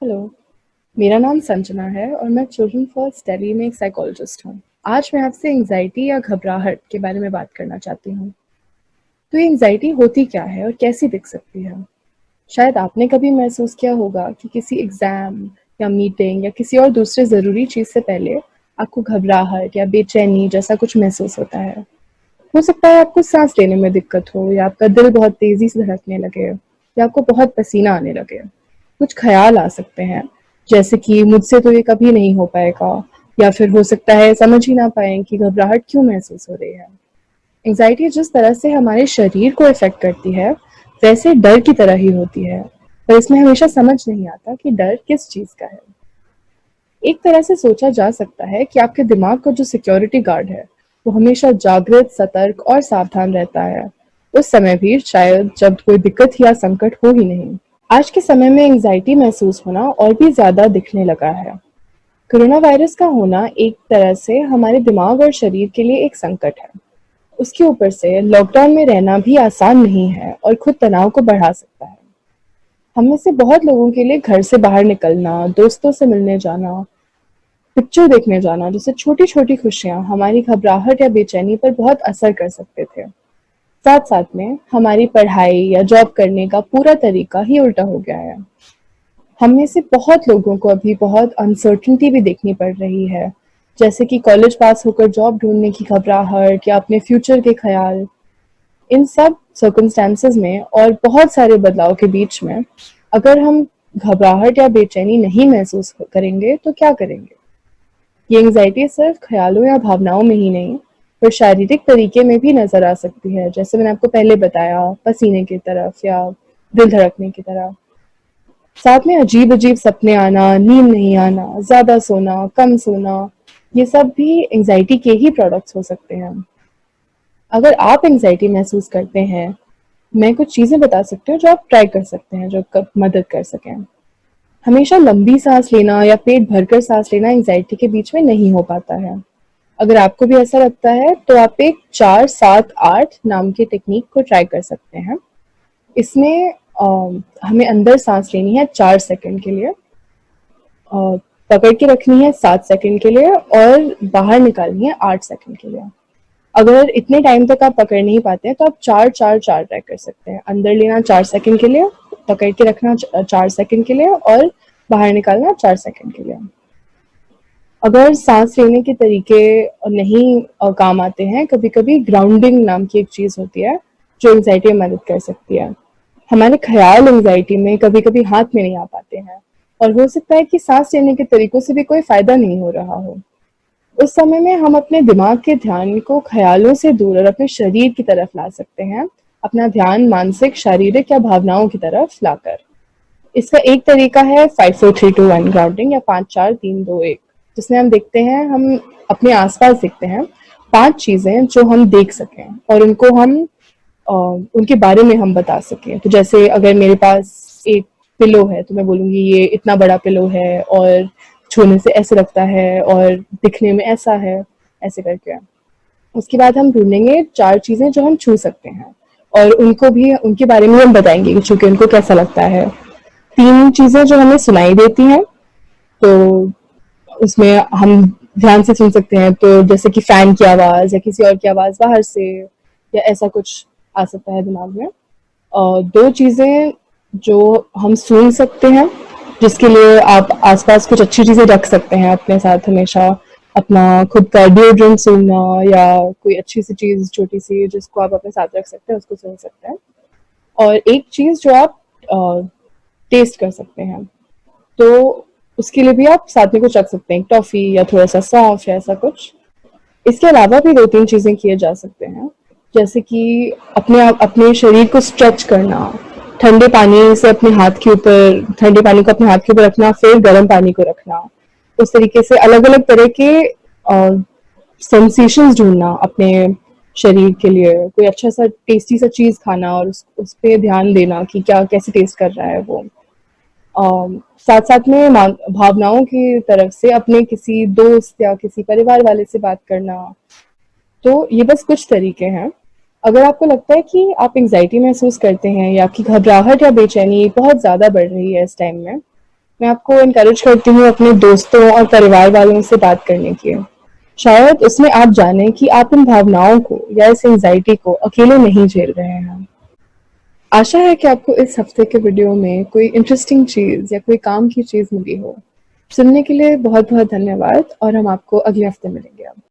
Hello, मेरा नाम संजना है और मैं चिल्ड्रन फर्स्ट स्टडी में एक साइकोलॉजिस्ट हूँ। आज मैं आपसे एंजाइटी या घबराहट के बारे में बात करना चाहती हूँ। तो ये एंजाइटी होती क्या है और कैसी दिख सकती है? शायद आपने कभी महसूस किया होगा कि किसी एग्जाम या मीटिंग या किसी और दूसरे ज़रूरी चीज़ से पहले आपको घबराहट या बेचैनी जैसा कुछ महसूस होता है। हो सकता है आपको सांस लेने में दिक्कत हो या आपका दिल बहुत तेज़ी से धड़कने लगे या आपको बहुत पसीना आने लगे। कुछ ख़्याल आ सकते हैं, जैसे कि मुझसे तो ये कभी नहीं हो पाएगा या फिर हो सकता है समझ ही ना पाएँ कि घबराहट क्यों महसूस हो रही है। एंग्ज़ायटी जिस तरह से हमारे शरीर को इफ़ेक्ट करती है, वैसे डर की तरह ही होती है, पर इसमें हमेशा समझ नहीं आता कि डर किस चीज़ का है। एक तरह से सोचा जा सकता है कि आपके दिमाग का जो सिक्योरिटी गार्ड है, वो हमेशा जागृत, सतर्क और सावधान रहता है। उस समय भी शायद जब कोई दिक्कत या संकट हो ही नहीं। आज के समय में एंग्जाइटी महसूस होना और भी ज़्यादा दिखने लगा है। कोरोना वायरस का होना एक तरह से हमारे दिमाग और शरीर के लिए एक संकट है। उसके ऊपर से लॉकडाउन में रहना भी आसान नहीं है और खुद तनाव को बढ़ा सकता है। हम में से बहुत लोगों के लिए घर से बाहर निकलना, दोस्तों से मिलने जाना, पिक्चर देखने जाना जैसे छोटी-छोटी खुशियाँ हमारी घबराहट या बेचैनी पर बहुत असर कर सकते थे। साथ-साथ में हमारी पढ़ाई या जॉब करने का पूरा तरीका ही उल्टा हो गया है। हम में से बहुत लोगों को अभी बहुत अनसर्टेनिटी भी देखनी पड़ रही है, जैसे कि कॉलेज पास होकर जॉब ढूँढने की घबराहट या अपने फ्यूचर के ख़्याल। इन सब सर्कमस्टेंसेस में और बहुत सारे बदलाव के बीच में अगर हम घबराहट या बेचैनी नहीं महसूस करेंगे तो क्या करेंगे? ये एंग्जाइटी सिर्फ ख्यालों या भावनाओं में ही नहीं, पर शारीरिक तरीके में भी नजर आ सकती है, जैसे मैंने आपको पहले बताया, पसीने की तरफ या दिल धड़कने की तरह। साथ में अजीब अजीब सपने आना, नींद नहीं आना, ज्यादा सोना, कम सोना, ये सब भी एंग्जाइटी के ही प्रोडक्ट्स हो सकते हैं। अगर आप एंग्जाइटी महसूस करते हैं, मैं कुछ चीजें बता सकती हूँ जो आप ट्राई कर सकते हैं, जो मदद कर सकें। हमेशा लंबी सांस लेना या पेट भरकर सांस लेना एंग्जाइटी के बीच में नहीं हो पाता है। अगर आपको भी ऐसा लगता है तो आप एक 4-7-8 नाम की टेक्निक को ट्राई कर सकते हैं। इसमें हमें अंदर सांस लेनी है 4 सेकंड के लिए, पकड़ के रखनी है 7 सेकंड के लिए और बाहर निकालनी है 8 सेकंड के लिए। अगर इतने टाइम तक आप पकड़ नहीं पाते हैं तो आप 4-4-4 ट्राई कर सकते हैं। अंदर लेना 4 सेकंड के लिए, पकड़ के रखना 4 सेकंड के लिए और बाहर निकालना 4 सेकंड के लिए। अगर सांस लेने के तरीके नहीं काम आते हैं, कभी कभी ग्राउंडिंग नाम की एक चीज होती है जो एंग्जाइटी में मदद कर सकती है। हमारे ख्याल एंग्जाइटी में कभी कभी हाथ में नहीं आ पाते हैं और हो सकता है कि सांस लेने के तरीकों से भी कोई फायदा नहीं हो रहा हो। उस समय में हम अपने दिमाग के ध्यान को ख्यालों से दूर और अपने शरीर की तरफ ला सकते हैं, अपना ध्यान मानसिक, शारीरिक या भावनाओं की तरफ लाकर। इसका एक तरीका है 5 4 3 2 1 ग्राउंडिंग या 5 4 3 2 1, जिसमें हम देखते हैं, हम अपने आसपास देखते हैं 5 चीजें जो हम देख सकें और उनको हम उनके बारे में हम बता सकें। तो जैसे अगर मेरे पास एक पिलो है तो मैं बोलूंगी ये इतना बड़ा पिलो है और छूने से ऐसे लगता है और दिखने में ऐसा है, ऐसे करके। उसके बाद हम ढूंढेंगे 4 चीजें जो हम छू सकते हैं और उनको भी उनके बारे में हम बताएंगे कि छू के उनको कैसा लगता है। 3 चीजें जो हमें सुनाई देती हैं, तो उसमें हम ध्यान से सुन सकते हैं, तो जैसे कि फैन की आवाज या किसी और की आवाज बाहर से या ऐसा कुछ आ सकता है दिमाग में। और 2 चीजें जो हम सुन सकते हैं, जिसके लिए आप आसपास कुछ अच्छी चीजें रख सकते हैं अपने साथ हमेशा, अपना खुद का डिओड्रेंट सुनना या कोई अच्छी सी चीज छोटी सी जिसको आप अपने साथ रख सकते हैं उसको सुन सकते हैं। और एक चीज जो आप टेस्ट कर सकते हैं, तो उसके लिए भी आप साथ में कुछ रख सकते हैं, टॉफी या थोड़ा सा सौंफ या ऐसा कुछ। इसके अलावा भी 2-3 चीजें किए जा सकते हैं, जैसे कि अपने शरीर को स्ट्रेच करना, ठंडे पानी से अपने हाथ के ऊपर, ठंडे पानी को अपने हाथ के ऊपर रखना, फिर गर्म पानी को रखना। उस तरीके से अलग अलग तरह के सेंसेशंस ढूंढना अपने शरीर के लिए, कोई अच्छा सा टेस्टी सा चीज खाना और उस पे ध्यान देना कि क्या कैसे टेस्ट कर रहा है वो। साथ साथ में भावनाओं की तरफ से अपने किसी दोस्त या किसी परिवार वाले से बात करना। तो ये बस कुछ तरीके हैं। अगर आपको लगता है कि आप एंग्जाइटी महसूस करते हैं या कि घबराहट या बेचैनी बहुत ज़्यादा बढ़ रही है इस टाइम में, मैं आपको इनकरेज करती हूँ अपने दोस्तों और परिवार वालों से बात करने की। शायद उसमें आप जानें कि आप इन भावनाओं को या इस एंग्जायटी को अकेले नहीं झेल रहे हैं। आशा है कि आपको इस हफ्ते के वीडियो में कोई इंटरेस्टिंग चीज़ या कोई काम की चीज़ मिली हो। सुनने के लिए बहुत-बहुत धन्यवाद और हम आपको अगले हफ्ते मिलेंगे अब।